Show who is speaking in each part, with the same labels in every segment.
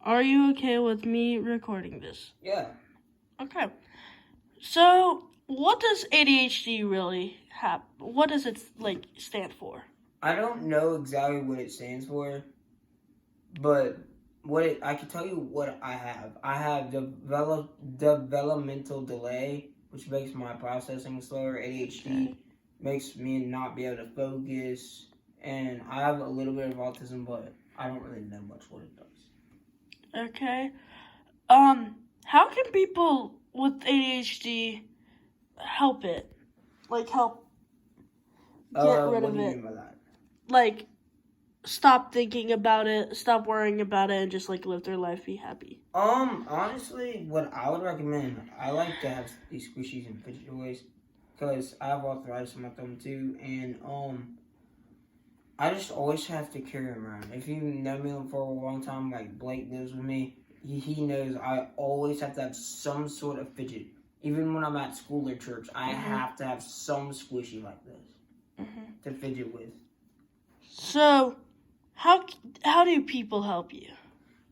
Speaker 1: Are you okay with me recording this?
Speaker 2: Yeah.
Speaker 1: Okay. So, what does ADHD really have? What does it stand for?
Speaker 2: I don't know exactly what it stands for, but I can tell you what I have. I have developmental delay, which makes my processing slower. ADHD makes me not be able to focus, and I have a little bit of autism, but I don't really know much what it does.
Speaker 1: Okay. How can people with ADHD help it? Help get rid of it?
Speaker 2: What do you mean by that?
Speaker 1: Stop thinking about it, stop worrying about it, and just live their life, be happy.
Speaker 2: Honestly, what I would recommend, I like to have these squishies and fidget toys, because I have arthritis in my thumb too, and I just always have to carry them around. If you know me for a long time, like Blake lives with me, he knows I always have to have some sort of fidget. Even when I'm at school or church, I have to have some squishy like this to fidget with.
Speaker 1: So, how do people help you?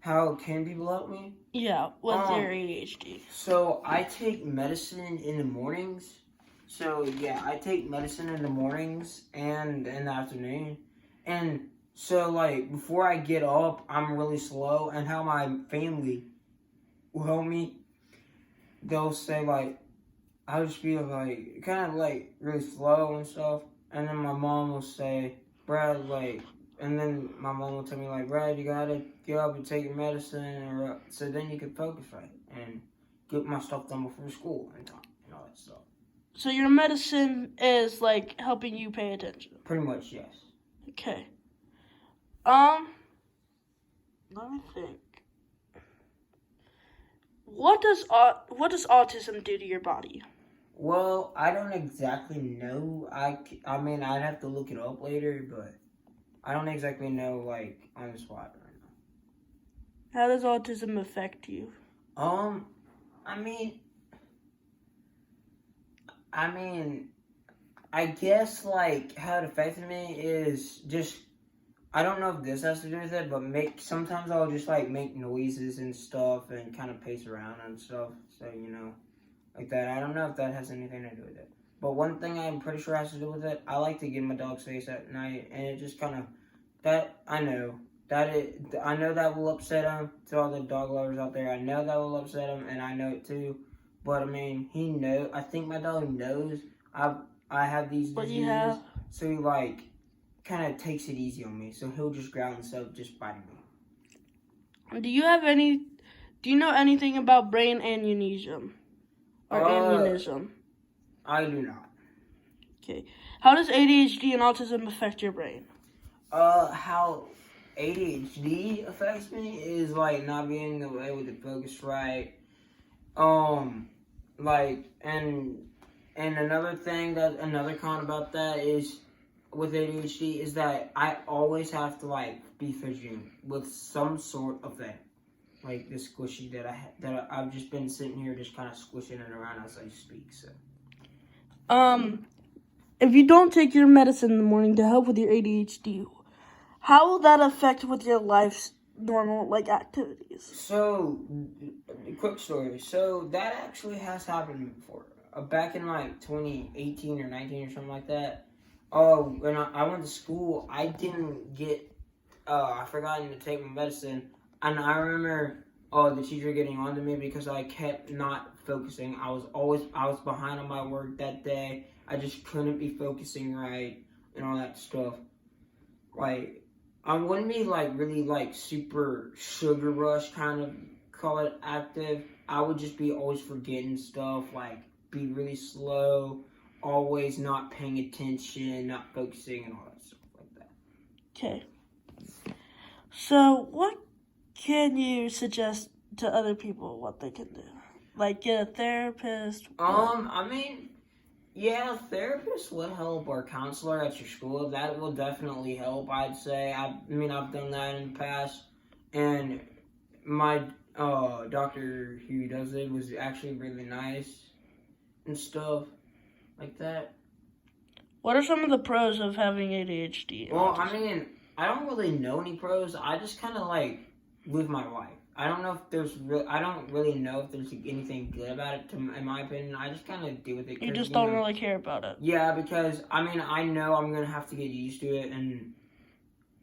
Speaker 2: How can people help me?
Speaker 1: Yeah, with their ADHD.
Speaker 2: So I take medicine in the mornings. So yeah, I take medicine in the mornings and in the afternoon. And so before I get up, I'm really slow. And how my family will help me, they'll say I'll just be kind of really slow and stuff. And then my mom will say, Brad, and then my mom will tell me Brad, you gotta get up and take your medicine, so then you can focus right and get my stuff done before school and all that stuff.
Speaker 1: So your medicine is helping you pay attention.
Speaker 2: Pretty much, yes.
Speaker 1: Okay. Let me think. What does autism do to your body?
Speaker 2: Well, I don't exactly know. I mean, I'd have to look it up later, but I don't exactly know on the spot right now.
Speaker 1: How does autism affect you?
Speaker 2: I guess how it affected me is just, I don't know if this has to do with it, but sometimes I'll just make noises and stuff and kind of pace around and stuff. So like that. I don't know if that has anything to do with it. But one thing I'm pretty sure has to do with it, I like to give my dog's face at night, and it just kind of, I know that will upset him. To all the dog lovers out there, I know that will upset him, and I know it too. But I mean, he knows. I think my dog knows I have these diseases, so he kind of takes it easy on me. So he'll just growl instead of just biting me.
Speaker 1: Do you know anything about brain aneurysm? Or aneurysm?
Speaker 2: I do not.
Speaker 1: Okay. How does ADHD and autism affect your brain?
Speaker 2: How ADHD affects me is not being able to focus right. And another thing another con about that is with ADHD is that I always have to be fidgeting with some sort of thing. Like this squishy that I've just been sitting here just kind of squishing it around as I speak. So,
Speaker 1: if you don't take your medicine in the morning to help with your ADHD, how will that affect with your life's normal activities?
Speaker 2: So, quick story. So that actually has happened before. Back in 2018 or 19 or something like that. When I went to school, I didn't get. I forgot to take my medicine. And I remember the teacher getting on to me because I kept not focusing. I was behind on my work that day. I just couldn't be focusing right and all that stuff. I wouldn't be really super sugar rush kind of call it active. I would just be always forgetting stuff, be really slow, always not paying attention, not focusing and all that stuff like that.
Speaker 1: Okay. So what can you suggest to other people what they can do? Get a therapist?
Speaker 2: Yeah, a therapist would help, or a counselor at your school. That will definitely help, I'd say. I've done that in the past. And my doctor who does it was actually really nice and stuff like that.
Speaker 1: What are some of the pros of having ADHD?
Speaker 2: Well, I don't really know any pros. I just kind of live my life. I don't know if there's I don't really know if there's anything good about it. In my opinion, I just kind of deal with it.
Speaker 1: You just don't really care about it.
Speaker 2: Yeah, because I mean, I know I'm gonna have to get used to it and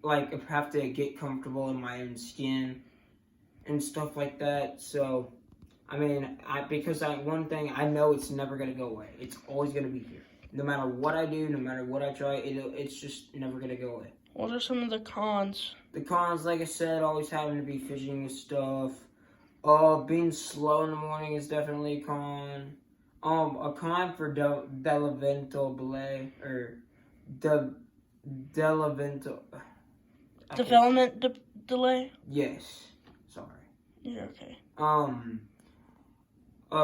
Speaker 2: like have to get comfortable in my own skin and stuff like that. So, I mean, because one thing I know, it's never gonna go away. It's always gonna be here. No matter what I do, no matter what I try, it's just never gonna go away.
Speaker 1: What are some of the cons?
Speaker 2: The cons, like I said, always having to be fidgeting with stuff. Being slow in the morning is definitely a con. A con for developmental delay or developmental.
Speaker 1: Development delay?
Speaker 2: Yes. Sorry.
Speaker 1: Yeah, okay.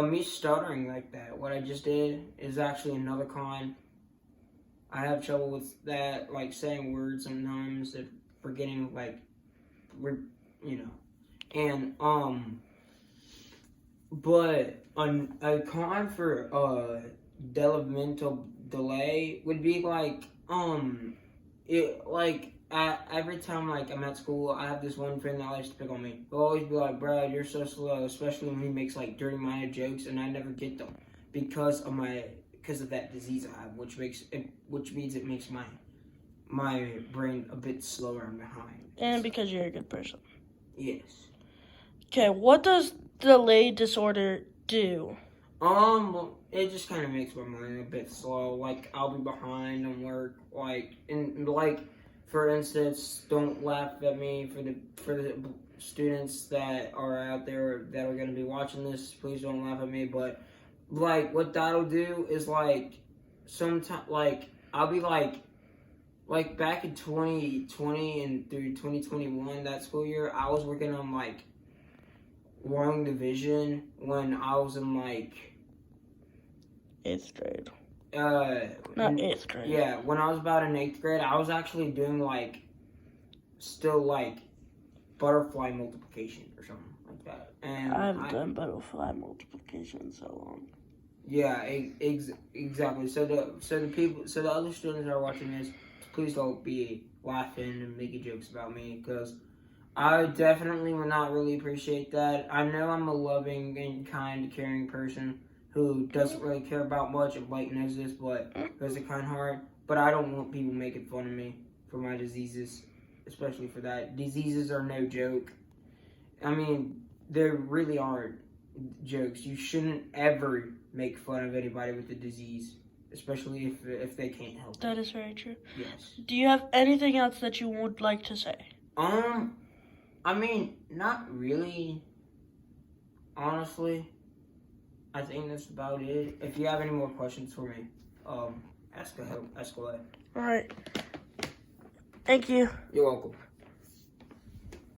Speaker 2: Me stuttering like that, what I just did, is actually another con. I have trouble with that, like saying words sometimes, and forgetting, like, and, but a con for, developmental delay would be like, every time, like, I'm at school, I have this one friend that likes to pick on me. He'll always be like, Brad, you're so slow, especially when he makes, like, dirty-minded jokes, and I never get them because of that disease I have, which means it makes my brain a bit slower and behind.
Speaker 1: And because you're a good person.
Speaker 2: Yes.
Speaker 1: Okay, what does delay disorder do?
Speaker 2: Well, it just kind of makes my mind a bit slow. Like, I'll be behind on work, for instance, don't laugh at me for the students that are out there that are going to be watching this. Please don't laugh at me. But like, what that'll do is like, sometimes like I'll be like back in 2020 and through 2021, that school year, I was working on like long division when I was in like
Speaker 1: 8th grade.
Speaker 2: Not
Speaker 1: 8th grade.
Speaker 2: Yeah, when I was about in 8th grade, I was actually doing still butterfly multiplication or something like that. And
Speaker 1: I haven't done butterfly multiplication in so long.
Speaker 2: Yeah, exactly. So the other students that are watching this, please don't be laughing and making jokes about me, because I definitely would not really appreciate that. I know I'm a loving and kind, caring person who doesn't really care about much, and Blake knows this, but has a kind heart. But I don't want people making fun of me for my diseases, especially for that. Diseases are no joke. I mean, they really aren't jokes. You shouldn't ever make fun of anybody with a disease, especially if they can't help it.
Speaker 1: That is very true.
Speaker 2: Yes.
Speaker 1: Do you have anything else that you would like to say?
Speaker 2: I mean, not really. Honestly, I think that's about it. If you have any more questions for me, ask away.
Speaker 1: All right. Thank you.
Speaker 2: You're welcome.